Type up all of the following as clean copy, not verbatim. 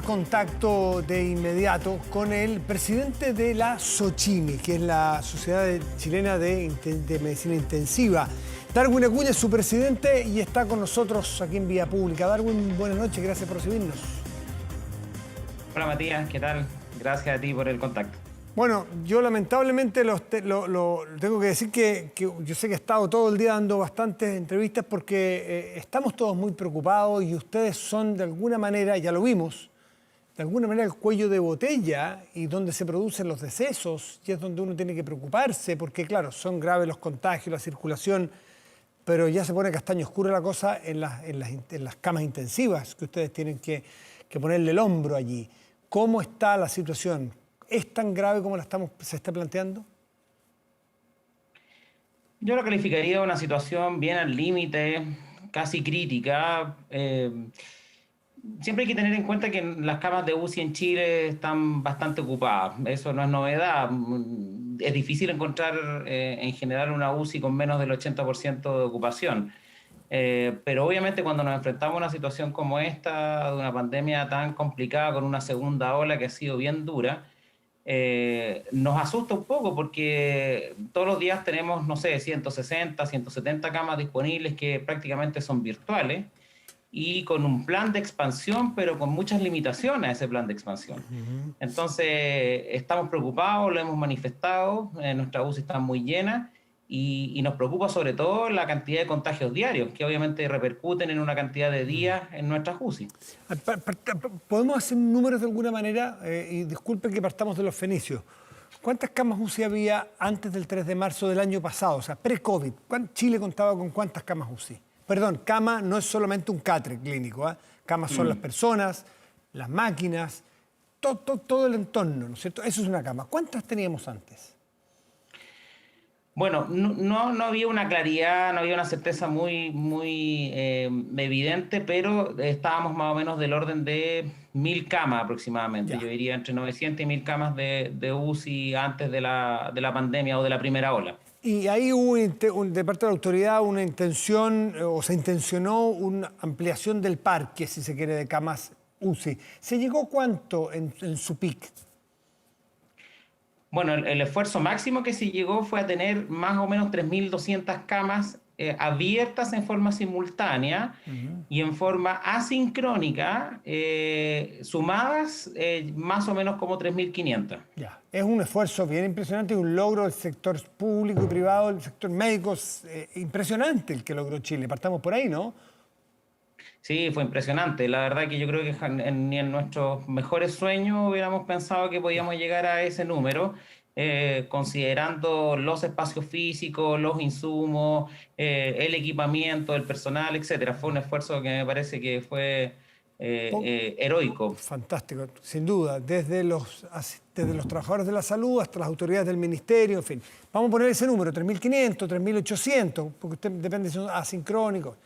contacto de inmediato con el presidente de la SOCIMI, que es la Sociedad Chilena de Medicina Intensiva. Darwin Acuña es su presidente y está con nosotros aquí en Vía Pública. Darwin, buenas noches, gracias por recibirnos. Hola Matías, ¿qué tal? Gracias a ti por el contacto. Bueno, yo lamentablemente tengo que decir que yo sé que he estado todo el día dando bastantes entrevistas porque estamos todos muy preocupados y ustedes son de alguna manera, ya lo vimos, de alguna manera el cuello de botella y donde se producen los decesos y es donde uno tiene que preocuparse porque claro, son graves los contagios, la circulación, pero ya se pone castaño oscuro la cosa en las camas intensivas que ustedes tienen que ponerle el hombro allí. ¿Cómo está la situación? ¿Es tan grave como se está planteando? Yo lo calificaría de una situación bien al límite, casi crítica. Siempre hay que tener en cuenta que las camas de UCI en Chile están bastante ocupadas. Eso no es novedad. Es difícil encontrar en general una UCI con menos del 80% de ocupación. Pero obviamente cuando nos enfrentamos a una situación como esta, de una pandemia tan complicada, con una segunda ola que ha sido bien dura, nos asusta un poco porque todos los días tenemos, no sé, 160, 170 camas disponibles que prácticamente son virtuales y con un plan de expansión, pero con muchas limitaciones a ese plan de expansión. Entonces, estamos preocupados, lo hemos manifestado, nuestras UCI están muy llenas y nos preocupa sobre todo la cantidad de contagios diarios, que obviamente repercuten en una cantidad de días en nuestras UCI. ¿Podemos hacer números de alguna manera? Y disculpen que partamos de los fenicios. ¿Cuántas camas UCI había antes del 3 de marzo del año pasado? O sea, pre-COVID. ¿Chile contaba con cuántas camas UCI? Perdón, cama no es solamente un catre clínico, ¿eh? Camas son las personas, las máquinas, todo el entorno, ¿no es cierto? Eso es una cama. ¿Cuántas teníamos antes? Bueno, no había una claridad, no había una certeza muy evidente, pero estábamos más o menos del orden de 1.000 camas aproximadamente. Ya. Yo diría entre 900 y 1.000 camas de UCI antes de la pandemia o de la primera ola. Y ahí hubo de parte de la autoridad una intención, o se intencionó una ampliación del parque, si se quiere, de camas UCI. ¿Se llegó cuánto en su pic? Bueno, el esfuerzo máximo que se llegó fue a tener más o menos 3.200 camas abiertas en forma simultánea y en forma asincrónica, sumadas más o menos como 3.500. Ya. Es un esfuerzo bien impresionante y un logro del sector público y privado, del sector médico, impresionante el que logró Chile. Partamos por ahí, ¿no? Sí, fue impresionante. La verdad que yo creo que ni en nuestros mejores sueños hubiéramos pensado que podíamos llegar a ese número, considerando los espacios físicos, los insumos, el equipamiento, el personal, etcétera. Fue un esfuerzo que me parece que fue heroico. Fantástico, sin duda. Desde los trabajadores de la salud hasta las autoridades del ministerio, en fin. Vamos a poner ese número, 3.500, 3.800, porque usted depende si son asincrónicos.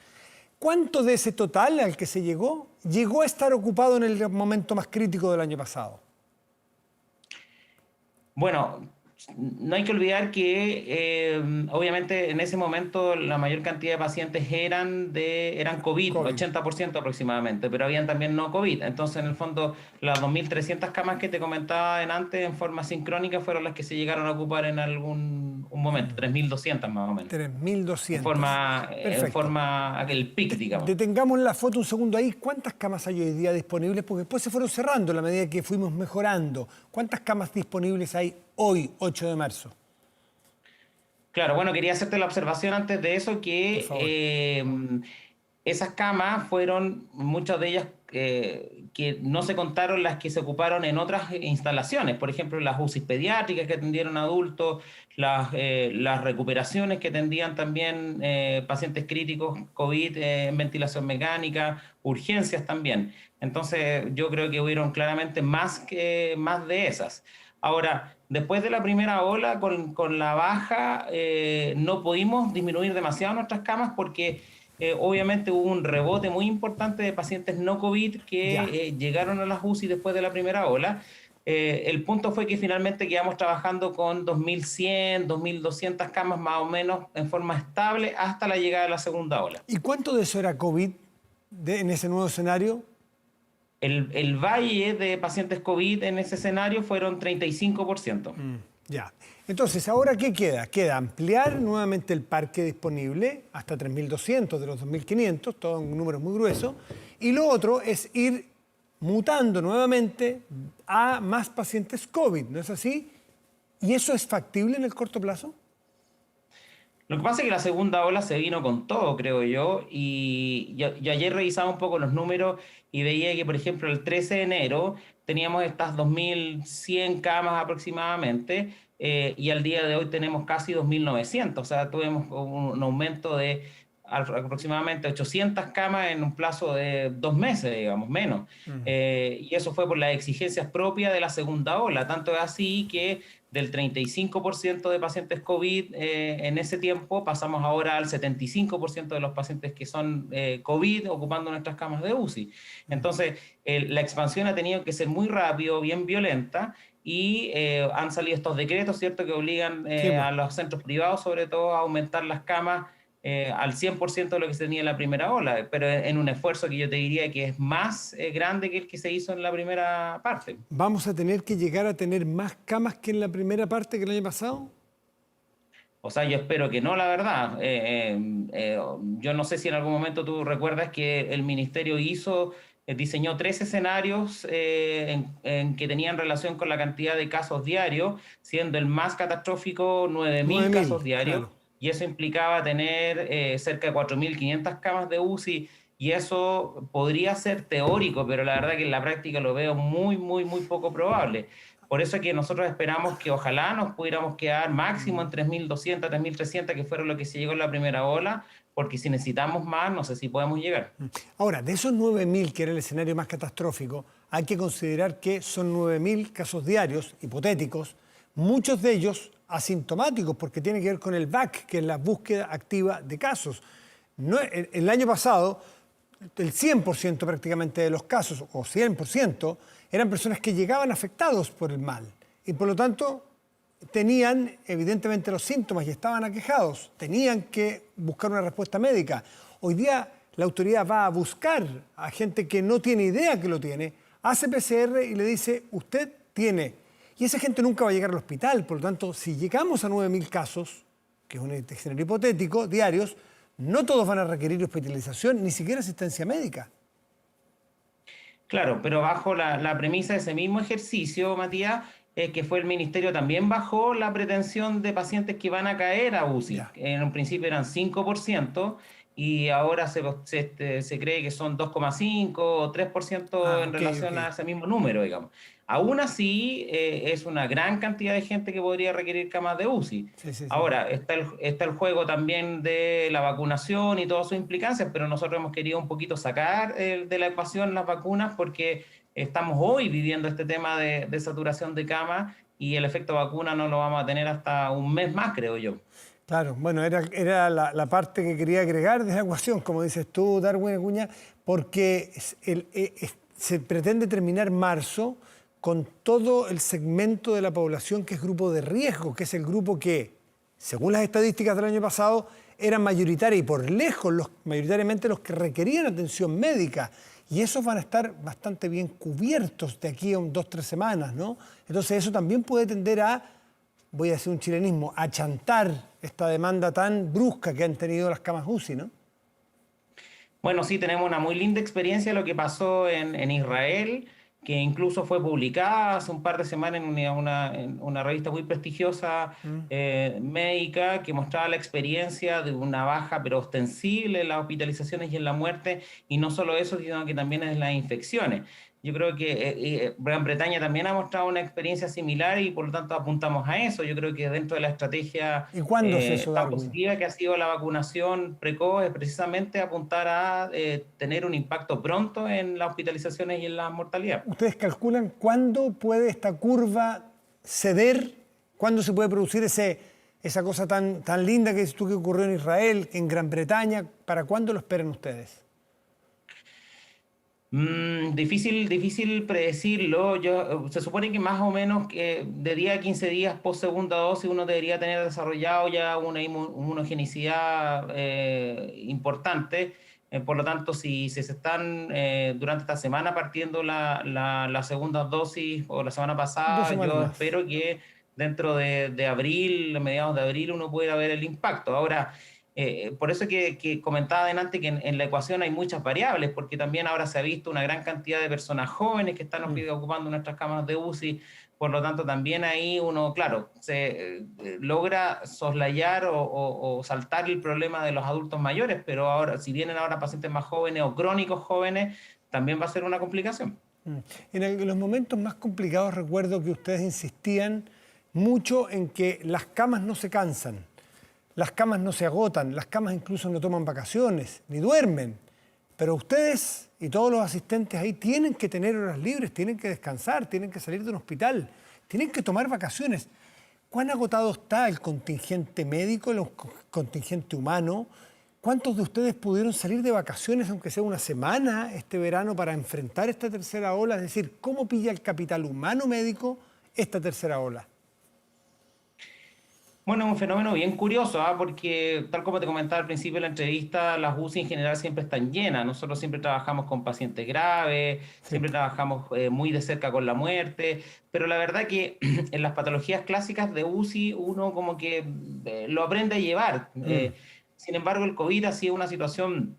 ¿Cuánto de ese total al que se llegó a estar ocupado en el momento más crítico del año pasado? Bueno, no hay que olvidar que obviamente en ese momento la mayor cantidad de pacientes eran COVID, 80% aproximadamente, pero habían también no COVID. Entonces, en el fondo, las 2.300 camas que te comentaba antes en forma sincrónica fueron las que se llegaron a ocupar en un momento, 3.200 más o menos. 3.200. En forma el pic, digamos. Detengamos la foto un segundo ahí. ¿Cuántas camas hay hoy día disponibles? Porque después se fueron cerrando a la medida que fuimos mejorando. ¿Cuántas camas disponibles hay hoy, 8 de marzo? Claro, bueno, quería hacerte la observación antes de eso que esas camas fueron, muchas de ellas que no se contaron las que se ocuparon en otras instalaciones, por ejemplo, las UCI pediátricas que atendieron adultos, las recuperaciones que atendían también pacientes críticos COVID en ventilación mecánica, urgencias también. Entonces, yo creo que hubieron claramente más de esas. Ahora, después de la primera ola, con la baja, no pudimos disminuir demasiado nuestras camas porque obviamente hubo un rebote muy importante de pacientes no COVID que llegaron a las UCI después de la primera ola. El punto fue que finalmente quedamos trabajando con 2.100, 2.200 camas más o menos en forma estable hasta la llegada de la segunda ola. ¿Y cuánto de eso era COVID en ese nuevo escenario? El valle de pacientes COVID en ese escenario fueron 35%. Ya. Entonces, ¿ahora qué queda? Queda ampliar nuevamente el parque disponible hasta 3.200 de los 2.500, todo un número muy grueso. Y lo otro es ir mutando nuevamente a más pacientes COVID, ¿no es así? ¿Y eso es factible en el corto plazo? Lo que pasa es que la segunda ola se vino con todo, creo yo, y yo ayer revisaba un poco los números y veía que, por ejemplo, el 13 de enero teníamos estas 2.100 camas aproximadamente, y al día de hoy tenemos casi 2.900, o sea, tuvimos un aumento de aproximadamente 800 camas en un plazo de 2 meses, digamos, menos. Y eso fue por las exigencias propias de la segunda ola, tanto es así que del 35% de pacientes COVID en ese tiempo, pasamos ahora al 75% de los pacientes que son COVID ocupando nuestras camas de UCI. Entonces, la expansión ha tenido que ser muy rápido, bien violenta, y han salido estos decretos, ¿cierto?, que obligan Sí, pues. a los centros privados, sobre todo, a aumentar las camas al 100% de lo que se tenía en la primera ola, pero en un esfuerzo que yo te diría que es más grande que el que se hizo en la primera parte. ¿Vamos a tener que llegar a tener más camas que en la primera parte que el año pasado? O sea, yo espero que no, la verdad. Yo no sé si en algún momento tú recuerdas que el ministerio diseñó 3 escenarios en que tenían relación con la cantidad de casos diarios, siendo el más catastrófico 9.000 9.000, casos diarios, claro. y eso implicaba tener cerca de 4.500 camas de UCI, y eso podría ser teórico, pero la verdad que en la práctica lo veo muy, muy, muy poco probable. Por eso es que nosotros esperamos que ojalá nos pudiéramos quedar máximo en 3.200, 3.300, que fueron lo que se llegó en la primera ola, porque si necesitamos más, no sé si podemos llegar. Ahora, de esos 9.000, que era el escenario más catastrófico, hay que considerar que son 9.000 casos diarios, hipotéticos, muchos de ellos asintomáticos, porque tiene que ver con el BAC, que es la búsqueda activa de casos. No, el año pasado, el 100% prácticamente de los casos, o 100%, eran personas que llegaban afectados por el mal y por lo tanto tenían evidentemente los síntomas y estaban aquejados, tenían que buscar una respuesta médica. Hoy día la autoridad va a buscar a gente que no tiene idea que lo tiene, hace PCR y le dice, usted tiene. Y esa gente nunca va a llegar al hospital, por lo tanto, si llegamos a 9.000 casos, que es un escenario hipotético, diarios, no todos van a requerir hospitalización, ni siquiera asistencia médica. Claro, pero bajo la premisa de ese mismo ejercicio, Matías, que fue el ministerio también bajó la pretensión de pacientes que van a caer a UCI. Ya. En un principio eran 5% y ahora se cree que son 2,5 o 3% Ah, en ok, ok. relación a ese mismo número, digamos. Aún así, es una gran cantidad de gente que podría requerir camas de UCI. Sí, sí, sí. Ahora, está el juego también de la vacunación y todas sus implicancias, pero nosotros hemos querido un poquito sacar de la ecuación las vacunas porque estamos hoy viviendo este tema de saturación de camas y el efecto vacuna no lo vamos a tener hasta un mes más, creo yo. Claro, bueno, era la parte que quería agregar de la ecuación, como dices tú, Darwin Acuña, porque se pretende terminar marzo con todo el segmento de la población que es grupo de riesgo, que es el grupo que, según las estadísticas del año pasado, eran mayoritarios y por lejos mayoritariamente los que requerían atención médica. Y esos van a estar bastante bien cubiertos de aquí a 2 o 3 semanas, ¿no? Entonces eso también puede tender a, voy a hacer un chilenismo, a chantar esta demanda tan brusca que han tenido las camas UCI, ¿no? Bueno, sí, tenemos una muy linda experiencia de lo que pasó en Israel, que incluso fue publicada hace un par de semanas en una revista muy prestigiosa médica, que mostraba la experiencia de una baja pero ostensible en las hospitalizaciones y en la muerte, y no solo eso, sino que también en las infecciones. Yo creo que Gran Bretaña también ha mostrado una experiencia similar y por lo tanto apuntamos a eso. Yo creo que dentro de la estrategia ¿Y cuándo es eso, tan Darwin? positiva que ha sido la vacunación precoz es precisamente apuntar a tener un impacto pronto en las hospitalizaciones y en la mortalidad. ¿Ustedes calculan cuándo puede esta curva ceder? ¿Cuándo se puede producir esa cosa tan linda que dices tú que ocurrió en Israel, en Gran Bretaña? ¿Para cuándo lo esperan ustedes? Difícil predecirlo. Se supone que más o menos que de 10 a 15 días post segunda dosis uno debería tener desarrollado ya una inmunogenicidad importante. Por lo tanto, si se están durante esta semana partiendo la segunda dosis o la semana pasada, yo más. espero que dentro de abril, mediados de abril, uno pueda ver el impacto. Ahora, por eso que comentaba adelante que en la ecuación hay muchas variables, porque también ahora se ha visto una gran cantidad de personas jóvenes que están ocupando nuestras camas de UCI. Por lo tanto, también ahí uno, claro, se logra soslayar o saltar el problema de los adultos mayores, pero ahora, si vienen ahora pacientes más jóvenes o crónicos jóvenes, también va a ser una complicación. En los momentos más complicados recuerdo que ustedes insistían mucho en que las camas no se cansan, las camas no se agotan, las camas incluso no toman vacaciones, ni duermen. Pero ustedes y todos los asistentes ahí tienen que tener horas libres, tienen que descansar, tienen que salir de un hospital, tienen que tomar vacaciones. ¿Cuán agotado está el contingente médico, el contingente humano? ¿Cuántos de ustedes pudieron salir de vacaciones, aunque sea una semana, este verano para enfrentar esta tercera ola? Es decir, ¿cómo pilla el capital humano médico esta tercera ola? Bueno, es un fenómeno bien curioso, porque tal como te comentaba al principio de la entrevista, las UCI en general siempre están llenas. Nosotros siempre trabajamos con pacientes graves, siempre trabajamos muy de cerca con la muerte, pero la verdad que en las patologías clásicas de UCI uno como que lo aprende a llevar. Sin embargo, el COVID ha sido una situación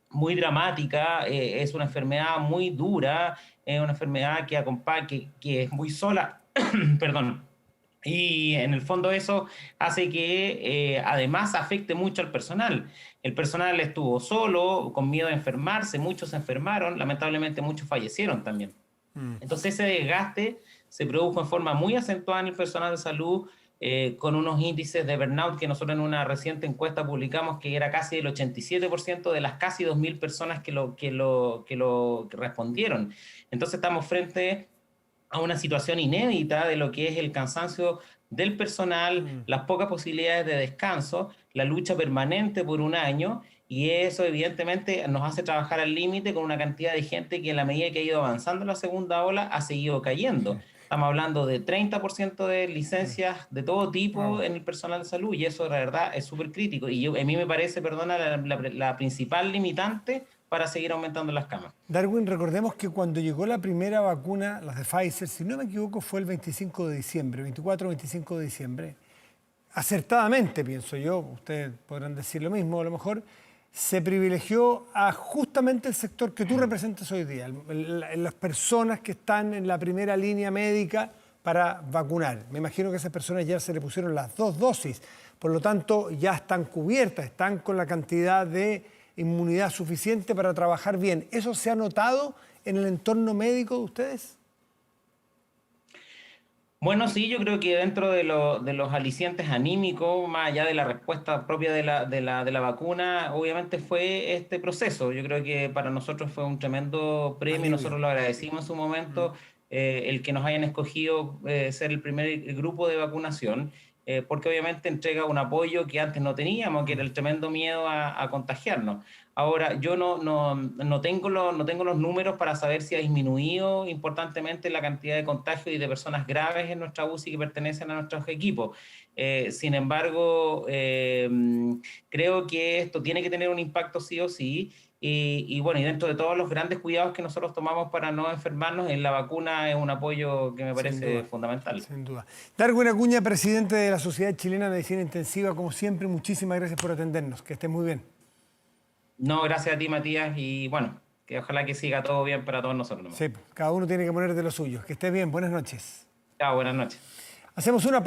muy dramática, es una enfermedad muy dura, es una enfermedad que acompaña, que es muy sola, perdón. Y en el fondo eso hace que además afecte mucho al personal. El personal estuvo solo, con miedo a enfermarse, muchos se enfermaron, lamentablemente muchos fallecieron también. Entonces ese desgaste se produjo en forma muy acentuada en el personal de salud, con unos índices de burnout que nosotros en una reciente encuesta publicamos que era casi el 87% de las casi 2.000 personas que respondieron. Entonces estamos frente a una situación inédita de lo que es el cansancio del personal, las pocas posibilidades de descanso, la lucha permanente por un año, y eso evidentemente nos hace trabajar al límite con una cantidad de gente que en la medida que ha ido avanzando la segunda ola ha seguido cayendo. Estamos hablando de 30% de licencias de todo tipo en el personal de salud, y eso la verdad es súper crítico. Y a mí me parece, perdona, la principal limitante para seguir aumentando las camas. Darwin, recordemos que cuando llegó la primera vacuna, las de Pfizer, si no me equivoco, fue el 25 de diciembre, 24 o 25 de diciembre. Acertadamente, pienso yo, ustedes podrán decir lo mismo, a lo mejor, se privilegió a justamente el sector que tú representas hoy día, las personas que están en la primera línea médica para vacunar. Me imagino que a esas personas ya se le pusieron las 2 dosis, por lo tanto ya están cubiertas, están con la cantidad de inmunidad suficiente para trabajar bien. ¿Eso se ha notado en el entorno médico de ustedes? Bueno, sí, yo creo que dentro de los alicientes anímicos, más allá de la respuesta propia de la vacuna, obviamente fue este proceso. Yo creo que para nosotros fue un tremendo premio y nosotros lo agradecimos en su momento, el que nos hayan escogido ser el primer grupo de vacunación, porque obviamente entrega un apoyo que antes no teníamos, que era el tremendo miedo a contagiarnos. Ahora, yo no tengo los números para saber si ha disminuido importantemente la cantidad de contagios y de personas graves en nuestra UCI que pertenecen a nuestros equipos. Sin embargo, creo que esto tiene que tener un impacto sí o sí. Y bueno, y dentro de todos los grandes cuidados que nosotros tomamos para no enfermarnos, en la vacuna es un apoyo que me parece fundamental. Sin duda. Darwin Acuña, presidente de la Sociedad Chilena de Medicina Intensiva, como siempre, muchísimas gracias por atendernos. Que estés muy bien. No, gracias a ti, Matías, y bueno, que ojalá que siga todo bien para todos nosotros. Sí, cada uno tiene que poner de lo suyo. Que estés bien, buenas noches. Chao, buenas noches. Hacemos una